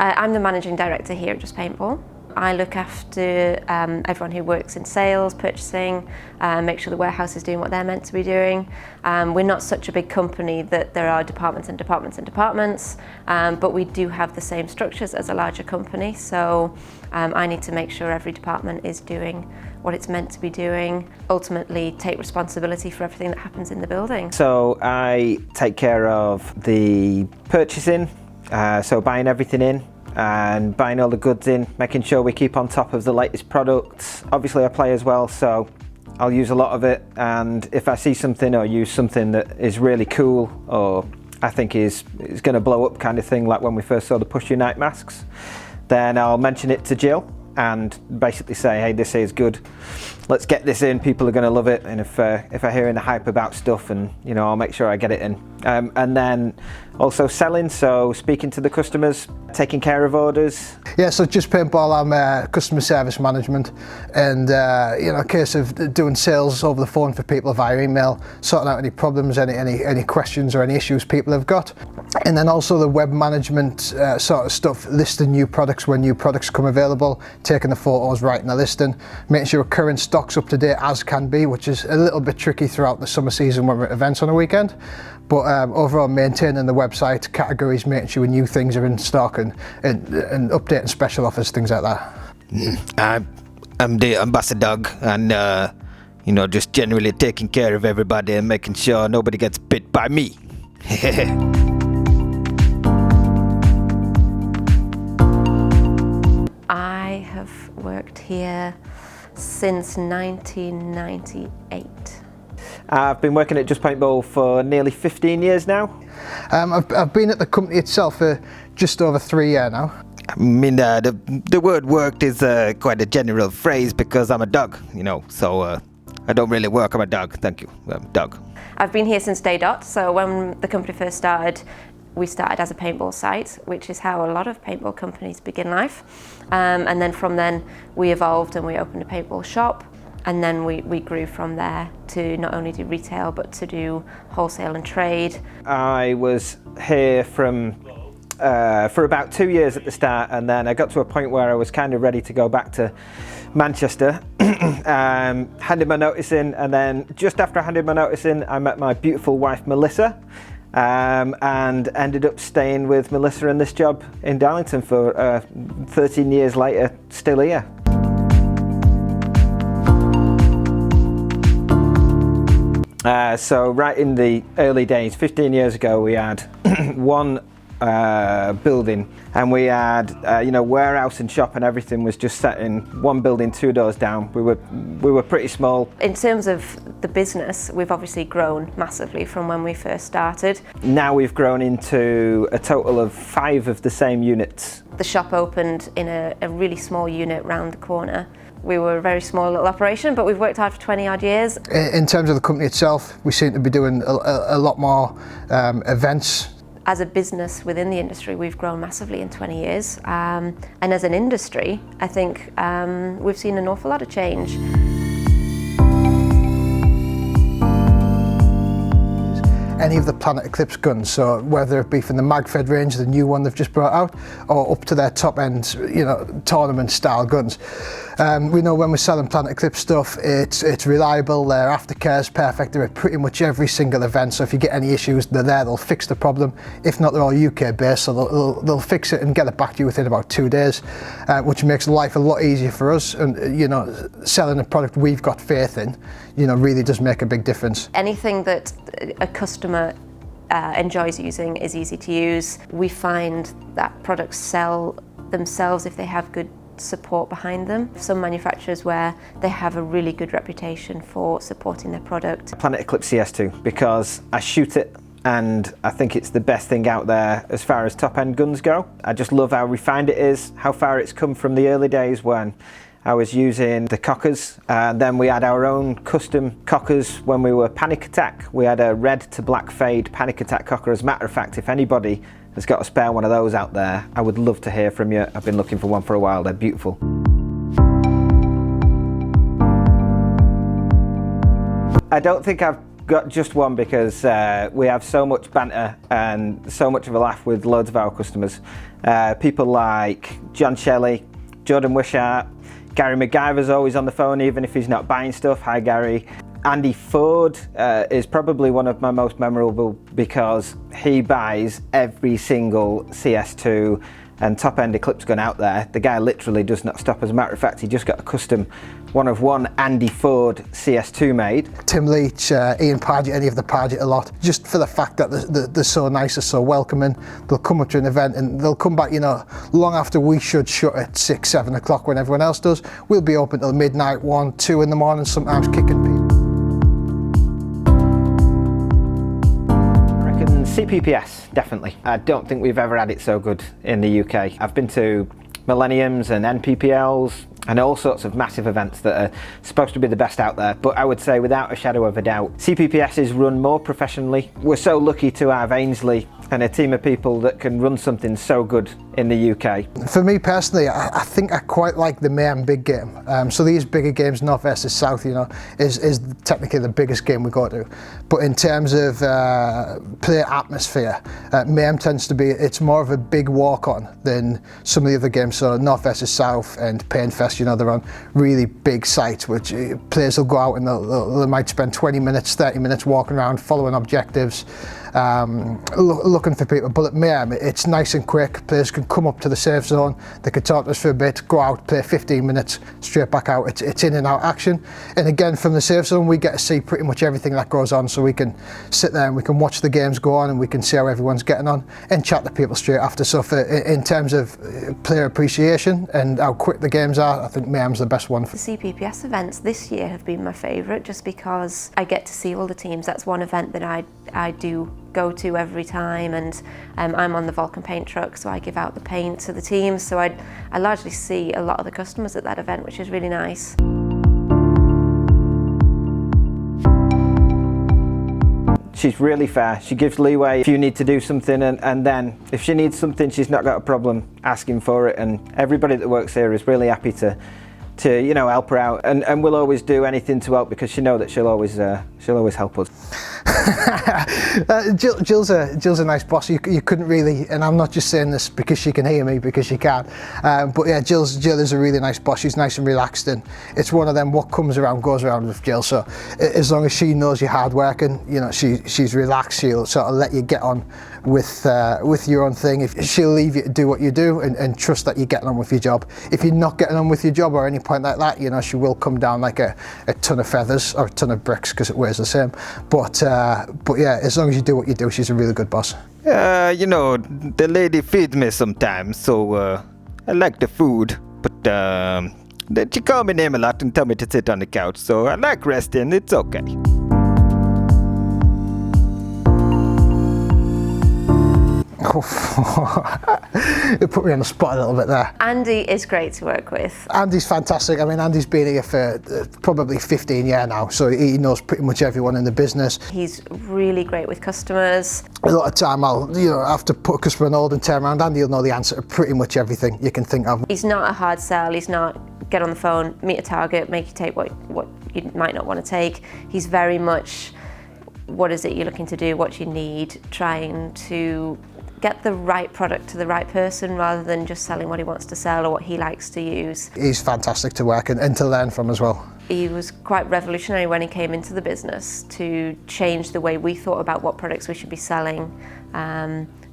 I'm the managing director here at JUST Paintball. I look after everyone who works in sales, purchasing, make sure the warehouse is doing what they're meant to be doing. We're not such a big company that there are departments and departments and departments, but we do have the same structures as a larger company, so I need to make sure every department is doing what it's meant to be doing, ultimately take responsibility for everything that happens in the building. So I take care of the purchasing, so buying everything in, and buying all the goods in, making sure we keep on top of the latest products. Obviously I play as well, so I'll use a lot of it, and if I see something or use something that is really cool or I think is going to blow up kind of thing, like when we first saw the Push Unite masks, then I'll mention it to Gill and basically say, hey, this is good, let's get this in, people are going to love it. And if I hear any hype about stuff, and you know, I'll make sure I get it in. And then also selling, so speaking to the customers, taking care of orders. Yeah, so JUST Paintball, I'm customer service management, and you know, a case of doing sales over the phone for people via email, sorting out any problems, any questions or any issues people have got. And then also the web management sort of stuff, listing new products when new products come available, taking the photos, writing the listing, making sure current stock's up to date as can be, which is a little bit tricky throughout the summer season when we're at events on a weekend. But overall, maintaining the website, categories, making sure new things are in stock, and updating special offers, things like that. I'm the ambassador, and you know, just generally taking care of everybody and making sure nobody gets bit by me. I have worked here since 1998. I've been working at JUST Paintball for nearly 15 years now. I've been at the company itself for just over 3 years now. I mean, the word worked is quite a general phrase because I'm a dog, you know, so I don't really work, I'm a dog, thank you, dog. I've been here since day dot, so when the company first started, we started as a paintball site, which is how a lot of paintball companies begin life. And then from then we evolved and we opened a paintball shop, and then we grew from there to not only do retail but to do wholesale and trade. I was here for about 2 years at the start, and then I got to a point where I was kind of ready to go back to Manchester. Handed my notice in, and then just after I handed my notice in, I met my beautiful wife Melissa, and ended up staying with Melissa in this job in Darlington for 13 years later, still here. So right in the early days, 15 years ago, we had one building, and we had you know, warehouse and shop and everything was just set in one building 2 doors down. We were pretty small. In terms of the business, we've obviously grown massively from when we first started. Now we've grown into a total of 5 of the same units. The shop opened in a really small unit round the corner. We were a very small little operation, but we've worked hard for 20 odd years. In terms of the company itself, we seem to be doing a lot more events. As a business within the industry, we've grown massively in 20 years. And as an industry, I think we've seen an awful lot of change. Any of the Planet Eclipse guns, so whether it be from the MagFed range, the new one they've just brought out, or up to their top end, you know, tournament style guns. We know when we're selling Planet Eclipse stuff, it's reliable, their aftercare's perfect, they're at pretty much every single event, so if you get any issues, they're there, they'll fix the problem. If not, they're all UK based, so they'll fix it and get it back to you within about 2 days, which makes life a lot easier for us, and you know, selling a product we've got faith in, you know, really does make a big difference. Anything that a customer enjoys using is easy to use. We find that products sell themselves if they have good support behind them. Some manufacturers where they have a really good reputation for supporting their product. Planet Eclipse CS2, because I shoot it and I think it's the best thing out there as far as top end guns go. I just love how refined it is, how far it's come from the early days when I was using the cockers, and then we had our own custom cockers when we were Panic Attack. We had a red to black fade Panic Attack cocker. As a matter of fact, if anybody has got a spare one of those out there, I would love to hear from you. I've been looking for one for a while, they're beautiful. I don't think I've got just one because we have so much banter and so much of a laugh with loads of our customers. People like John Shelley, Jordan Wishart, Gary McGyver's always on the phone even if he's not buying stuff. Hi Gary. Andy Ford is probably one of my most memorable because he buys every single CS2 and top end Eclipse gun out there. The guy literally does not stop. As a matter of fact, he just got a custom one Andy Ford CS2 made. Tim Leach, Ian Paget, any of the Paget a lot, just for the fact that they're so nice, they're so welcoming. They'll come up to an event and they'll come back, you know, long after we should shut at 6, 7 o'clock when everyone else does. We'll be open till midnight, 1, 2 in the morning, sometimes kicking people. CPPS, definitely. I don't think we've ever had it so good in the UK. I've been to Millenniums and NPPLs and all sorts of massive events that are supposed to be the best out there, but I would say without a shadow of a doubt, CPPS is run more professionally. We're so lucky to have Ainsley and a team of people that can run something so good in the UK. For me personally, I think I quite like the Mayhem big game. So these bigger games, North versus South, you know, is technically the biggest game we go to. But in terms of player atmosphere, Mayhem tends to be, it's more of a big walk-on than some of the other games. So North versus South and Paintfest, you know, they're on really big sites, which players will go out and they might spend 20 minutes, 30 minutes walking around, following objectives, looking for people. But at Mayhem, it's nice and quick. Players can come up to the safe zone, they could talk to us for a bit, go out, play 15 minutes, straight back out. It's in and out action. And again, from the safe zone, we get to see pretty much everything that goes on, so we can sit there and we can watch the games go on and we can see how everyone's getting on and chat to people straight after. So in terms of player appreciation and how quick the games are, I think Mayhem's the best one. The CPPS events this year have been my favourite just because I get to see all the teams. That's one event that I do go to every time, and I'm on the Vulcan paint truck, so I give out the paint to the teams, so I largely see a lot of the customers at that event, which is really nice. She's really fair. She gives leeway if you need to do something, and then if she needs something, she's not got a problem asking for it, and everybody that works here is really happy to you know, help her out, and we'll always do anything to help because she knows that she'll always help us. Gill's a nice boss. You couldn't really, and I'm not just saying this because she can hear me, because she can, but yeah, Gill is a really nice boss. She's nice and relaxed, and it's one of them, what comes around goes around with Gill. So as long as she knows you're hard working, you know, she's relaxed, she'll sort of let you get on with your own thing. If she'll leave you to do what you do and trust that you're getting on with your job. If you're not getting on with your job or any point like that, you know, she will come down like a ton of feathers or a ton of bricks, because it weighs the same. But yeah, as long as you do what you do, she's a really good boss. You know, the lady feeds me sometimes, so I like the food, but she calls my name a lot and tell me to sit on the couch, so I like resting. It's okay. It put me on the spot a little bit there. Andy is great to work with. Andy's fantastic. I mean, Andy's been here for probably 15 years now, so he knows pretty much everyone in the business. He's really great with customers. A lot of time I'll, you know, have to put a customer on hold and turn around. Andy'll know the answer to pretty much everything you can think of. He's not a hard sell. He's not get on the phone, meet a target, make you take what you might not want to take. He's very much, what is it you're looking to do, what you need, trying to get the right product to the right person rather than just selling what he wants to sell or what he likes to use. He's fantastic to work and to learn from as well. He was quite revolutionary when he came into the business to change the way we thought about what products we should be selling.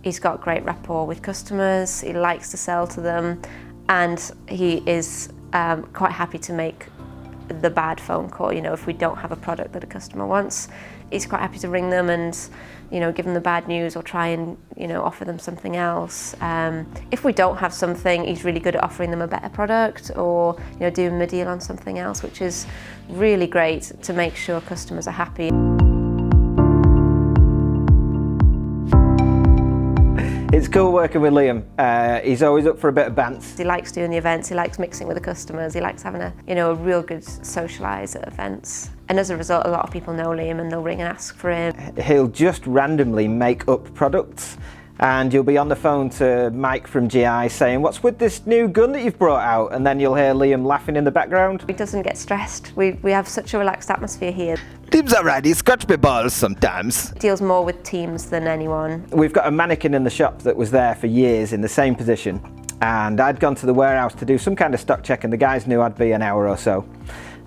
He's got great rapport with customers, he likes to sell to them, and he is quite happy to make the bad phone call. You know, if we don't have a product that a customer wants, he's quite happy to ring them and, you know, give them the bad news or try and, you know, offer them something else. If we don't have something, he's really good at offering them a better product or, you know, doing a deal on something else, which is really great to make sure customers are happy. It's cool working with Liam. He's always up for a bit of bants. He likes doing the events, he likes mixing with the customers, he likes having a real good socialise at events. And as a result, a lot of people know Liam and they'll ring and ask for him. He'll just randomly make up products and you'll be on the phone to Mike from GI saying, what's with this new gun that you've brought out? And then you'll hear Liam laughing in the background. He doesn't get stressed. We have such a relaxed atmosphere here. Tim's alright, he scratch my balls sometimes. Deals more with teams than anyone. We've got a mannequin in the shop that was there for years in the same position, and I'd gone to the warehouse to do some kind of stock check, and the guys knew I'd be an hour or so.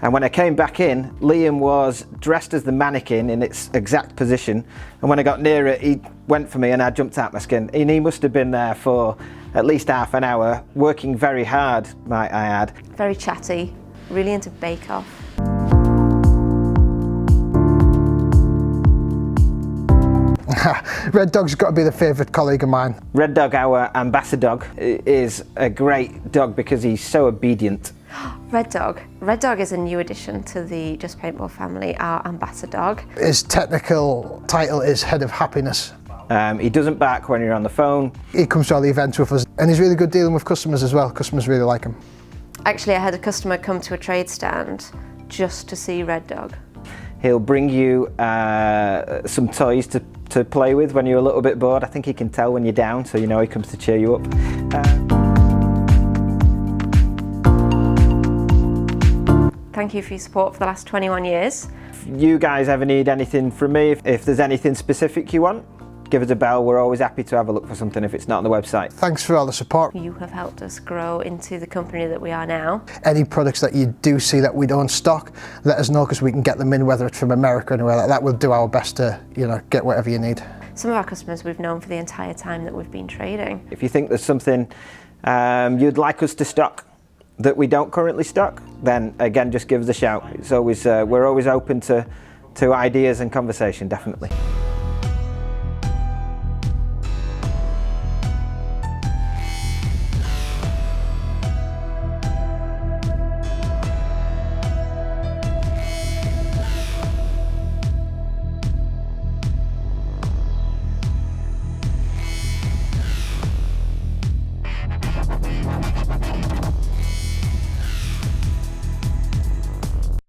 And when I came back in, Liam was dressed as the mannequin in its exact position. And when I got near it, he went for me and I jumped out my skin. And he must have been there for at least half an hour, working very hard, might I add. Very chatty, really into Bake Off. Red Dog's got to be the favourite colleague of mine. Red Dog, our ambassador dog, is a great dog because he's so obedient. Red Dog. Red Dog is a new addition to the Just Paintball family, our ambassador dog. His technical title is Head of Happiness. He doesn't bark when you're on the phone. He comes to all the events with us, and he's really good dealing with customers as well. Customers really like him. Actually, I had a customer come to a trade stand just to see Red Dog. He'll bring you some toys to play with when you're a little bit bored. I think he can tell when you're down, so you know he comes to cheer you up. Thank you for your support for the last 21 years. If you guys ever need anything from me, if there's anything specific you want, give us a bell. We're always happy to have a look for something if it's not on the website. Thanks for all the support. You have helped us grow into the company that we are now. Any products that you do see that we don't stock, let us know because we can get them in, whether it's from America or anywhere like that. We'll do our best to, get whatever you need. Some of our customers we've known for the entire time that we've been trading. If you think there's something you'd like us to stock that we don't currently stock, then again, just give us a shout. It's always we're always open to ideas and conversation, definitely.